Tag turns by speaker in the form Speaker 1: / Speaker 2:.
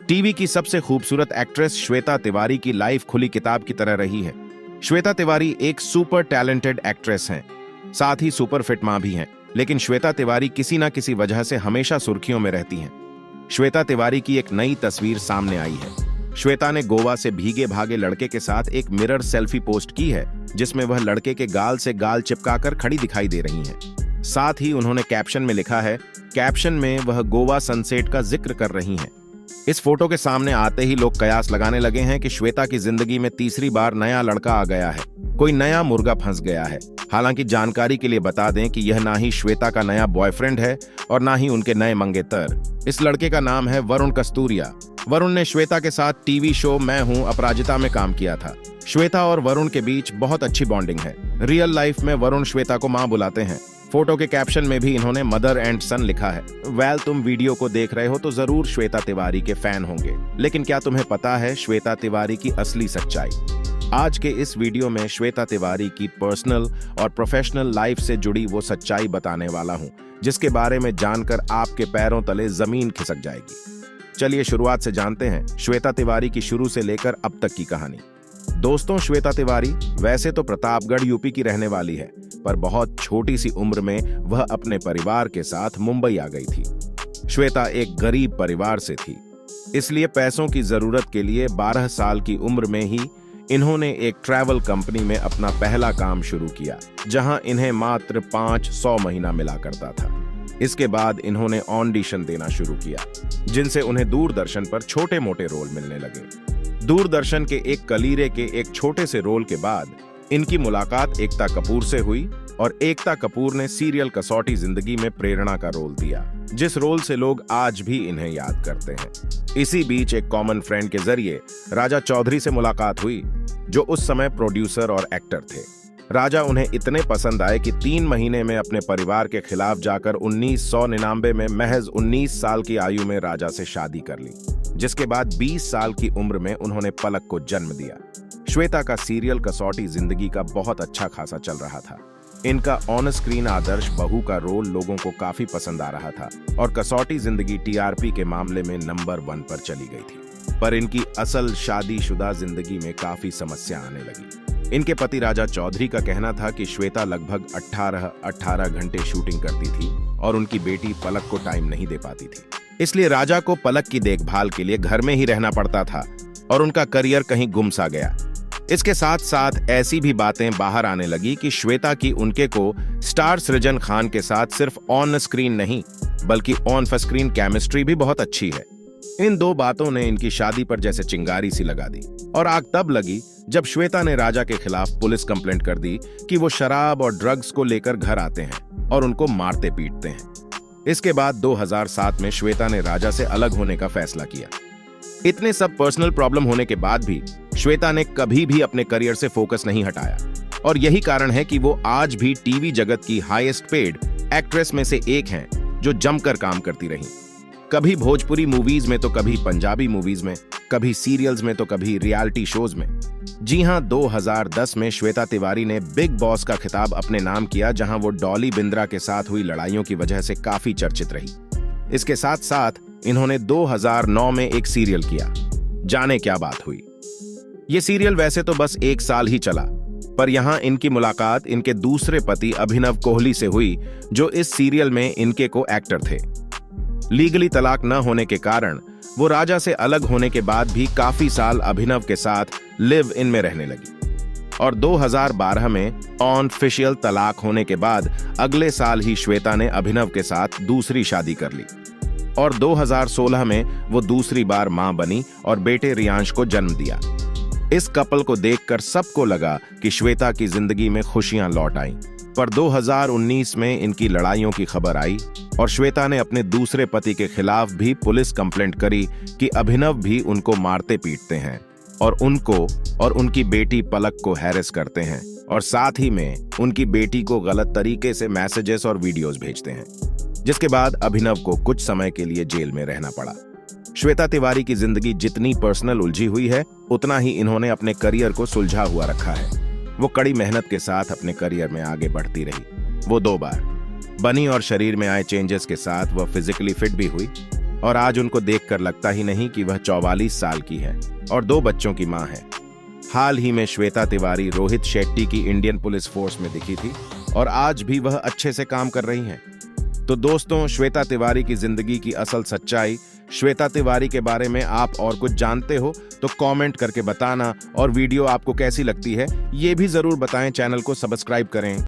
Speaker 1: TV की सबसे खूबसूरत एक्ट्रेस श्वेता तिवारी की लाइफ खुली किताब की तरह रही है। श्वेता तिवारी एक सुपर टैलेंटेड एक्ट्रेस हैं, साथ ही सुपर फिट मां भी हैं, लेकिन श्वेता तिवारी किसी ना किसी वजह से हमेशा सुर्खियों में रहती हैं। श्वेता तिवारी की एक नई तस्वीर सामने आई है। श्वेता ने गोवा से भीगे भागे लड़के के साथ एक मिरर सेल्फी पोस्ट की है, जिसमें वह लड़के के गाल से गाल चिपकाकर खड़ी दिखाई दे रही हैं। साथ ही उन्होंने कैप्शन में लिखा है, कैप्शन में वह गोवा सनसेट का जिक्र कर रही हैं। इस फोटो के सामने आते ही लोग कयास लगाने लगे हैं कि श्वेता की जिंदगी में तीसरी बार नया लड़का आ गया है, कोई नया मुर्गा फंस गया है। हालांकि जानकारी के लिए बता दें कि यह ना ही श्वेता का नया बॉयफ्रेंड है और ना ही उनके नए मंगेतर। इस लड़के का नाम है वरुण कस्तूरिया। वरुण ने श्वेता के साथ टीवी शो मैं हूं अपराजिता में काम किया था। श्वेता और वरुण के बीच बहुत अच्छी बॉन्डिंग है। रियल लाइफ में वरुण श्वेता को मां बुलाते हैं। फोटो के कैप्शन में भी इन्होंने मदर एंड सन लिखा है। वेल, तुम वीडियो को देख रहे हो तो जरूर श्वेता तिवारी के फैन होंगे, लेकिन क्या तुम्हें पता है श्वेता तिवारी की असली सच्चाई? आज के इस वीडियो में श्वेता तिवारी की पर्सनल और प्रोफेशनल लाइफ से जुड़ी वो सच्चाई बताने वाला हूं, जिसके बारे में जानकर आपके पैरों तले जमीन खिसक जाएगी। चलिए शुरुआत से जानते हैं श्वेता तिवारी की शुरू से लेकर अब तक की कहानी। दोस्तों, श्वेता तिवारी वैसे तो प्रतापगढ़ यूपी की रहने वाली है, पर बहुत छोटी सी उम्र में वह अपने परिवार के साथ मुंबई आ गई थी। श्वेता एक गरीब परिवार से थी, इसलिए पैसों की जरूरत के लिए 12 साल की उम्र में ही इन्होंने एक ट्रैवल कंपनी में अपना पहला काम शुरू किया, जहां इन्हें मात्र 500 महीना मिला करता था। इसके बाद इन्होंने ऑडिशन देना शुरू किया, जिनसे उन्हें दूरदर्शन पर छोटे मोटे रोल मिलने लगे। दूरदर्शन के एक कलीरे के एक छोटे से रोल के बाद इनकी मुलाकात एकता कपूर से हुई और एकता कपूर ने सीरियल कसौटी जिंदगी में प्रेरणा का रोल दिया, जिस रोल से लोग आज भी इन्हें याद करते हैं। इसी बीच एक कॉमन फ्रेंड के जरिए राजा चौधरी से मुलाकात हुई, जो उस समय प्रोड्यूसर और एक्टर थे। राजा उन्हें इतने पसंद आए कि 3 महीने में अपने परिवार के खिलाफ जाकर 1999 में महज 19 साल की आयु में राजा से शादी कर ली, जिसके बाद 20 साल की उम्र में उन्होंने पलक को जन्म दिया। श्वेता का सीरियल कसौटी जिंदगी का बहुत अच्छा खासा चल रहा था। इनका ऑन स्क्रीन आदर्श बहू का रोल लोगों को काफी पसंद आ रहा था और कसौटी जिंदगी टीआरपी के मामले में नंबर 1 पर चली गई थी। पर इनकी असल शादीशुदा जिंदगी में काफी समस्या आने लगी। इनके पति राजा चौधरी का कहना था कि श्वेता लगभग 18 घंटे शूटिंग करती थी और उनकी बेटी पलक को टाइम नहीं दे पाती थी। इसलिए राजा को पलक की देखभाल के लिए घर में ही रहना पड़ता था और उनका करियर कहीं गुम सा गया। इसके साथ साथ ऐसी भी बातें बाहर आने लगी कि श्वेता की उनके को स्टार सृजन खान के साथ सिर्फ ऑन स्क्रीन नहीं, बल्कि ऑन स्क्रीन केमिस्ट्री भी बहुत अच्छी है। इन 2 बातों ने इनकी शादी पर जैसे चिंगारी सी लगा दी और आग तब लगी जब श्वेता ने राजा के खिलाफ पुलिस कंप्लेंट कर दी कि वो शराब और ड्रग्स को लेकर घर आते हैं और उनको मारते पीटते हैं। इसके बाद 2007 में श्वेता ने राजा से अलग होने का फैसला किया। इतने सब पर्सनल प्रॉब्लम होने के बाद भी श्वेता ने कभी भी अपने करियर से फोकस नहीं हटाया और यही कारण है कि वो आज भी टीवी जगत की हाईएस्ट पेड एक्ट्रेस में से एक हैं, जो जमकर काम करती रही। कभी भोजपुरी मूवीज में तो कभी पंजाबी मूवीज में, कभी सीरियल्स में तो कभी रियलिटी शोज में। जी हां, 2010 में श्वेता तिवारी ने बिग बॉस का खिताब अपने नाम किया, जहां वो डॉली बिंद्रा के साथ हुई लड़ाइयों की वजह से काफी चर्चित रही। इसके साथ साथ इन्होंने 2009 में एक सीरियल किया, जाने क्या बात हुई। ये सीरियल वैसे तो बस 1 साल ही चला, पर यहां इनकी मुलाकात इनके दूसरे पति अभिनव कोहली से हुई, जो इस सीरियल में इनके को एक्टर थे। लीगली तलाक न होने के कारण वो राजा से अलग होने के बाद भी काफी साल अभिनव के साथ लिव इन में रहने लगी और 2012 में ऑफिशियल तलाक होने के बाद अगले साल ही श्वेता ने अभिनव के साथ दूसरी शादी कर ली और 2016 में वो दूसरी बार मां बनी और बेटे रियांश को जन्म दिया। इस कपल को देखकर सबको लगा कि श्वेता की जिंदगी में खुशियां लौट आईं, पर 2019 में इनकी लड़ाइयों की खबर आई और श्वेता ने अपने दूसरे पति के खिलाफ भी पुलिस कंप्लेंट करी कि अभिनव भी उनको मारते पीटते हैं और उनको और उनकी बेटी पलक को हैरेस करते हैं और साथ ही में उनकी बेटी को गलत तरीके से मैसेजेस और वीडियोस भेजते हैं, जिसके बाद अभिनव को कुछ समय के लिए जेल में रहना पड़ा। श्वेता तिवारी की जिंदगी जितनी पर्सनल उलझी हुई है, उतना ही इन्होंने अपने करियर को सुलझा हुआ रखा है। वो कड़ी मेहनत के साथ अपने करियर में आगे बढ़ती रही। वो 2 बार बनी और शरीर में आए चेंजेस के साथ वह फिजिकली फिट भी हुई। और आज उनको देखकर लगता ही नहीं कि वह 44 साल की है और 2 बच्चों की मां है। हाल ही में श्वेता तिवारी रोहित शेट्टी की इंडियन पुलिस फोर्स में दिखी थी और आज भी वह अच्छे से काम कर रही हैं। तो दोस्तों, श्वेता तिवारी की जिंदगी की असल सच्चाई, श्वेता तिवारी के बारे में आप और कुछ जानते हो तो कमेंट करके बताना, और वीडियो आपको कैसी लगती है ये भी जरूर बताएं। चैनल को सब्सक्राइब करें।